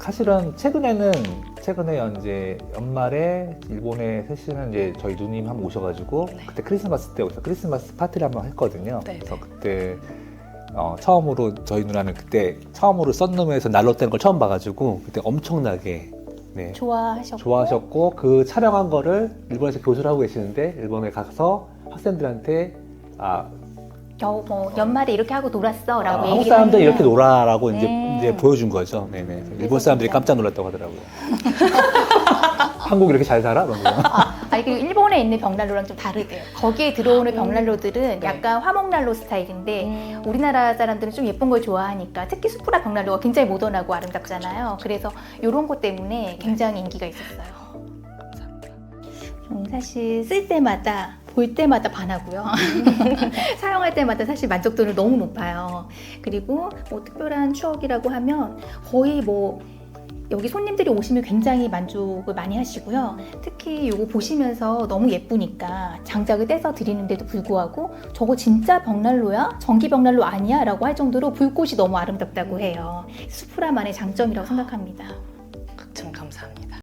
사실은 최근에 이제 연말에 일본에 셋이는 이제 저희 누님 한번 오셔가지고 네. 그때 크리스마스 때 오셔서 크리스마스 파티를 한번 했거든요. 네, 그래서 네. 그때 처음으로 저희 누나는 그때 처음으로 썬룸에서 난로 뗀 걸 처음 봐가지고 그때 엄청나게 네, 좋아하셨고 그 촬영한 거를 일본에서 교수를 하고 계시는데 일본에 가서 학생들한테 뭐 연말에 이렇게 하고 놀았어 라고 한국 얘기를 사람들 하면은 이렇게 놀아라고 네. 이제 보여준 거죠. 네네. 일본 사람들이 진짜. 깜짝 놀랐다고 하더라고요. 한국 이렇게 잘 살아? 막 그러고. 아니 그리고 일본에 있는 벽난로랑 좀 다르대요. 거기에 들어오는 벽난로들은 네. 약간 화목난로 스타일인데 우리나라 사람들은 좀 예쁜 걸 좋아하니까 특히 수프라 벽난로가 굉장히 모던하고 아름답잖아요. 그래서 이런 것 때문에 굉장히 인기가 있었어요. 사실 쓸 때마다 볼 때마다 반하고요. 사용할 때마다 사실 만족도는 너무 높아요. 그리고 뭐 특별한 추억이라고 하면 거의 뭐 여기 손님들이 오시면 굉장히 만족을 많이 하시고요. 특히 이거 보시면서 너무 예쁘니까 장작을 떼서 드리는데도 불구하고 저거 진짜 벽난로야? 전기 벽난로 아니야? 라고 할 정도로 불꽃이 너무 아름답다고 해요. 수프라만의 장점이라고 생각합니다.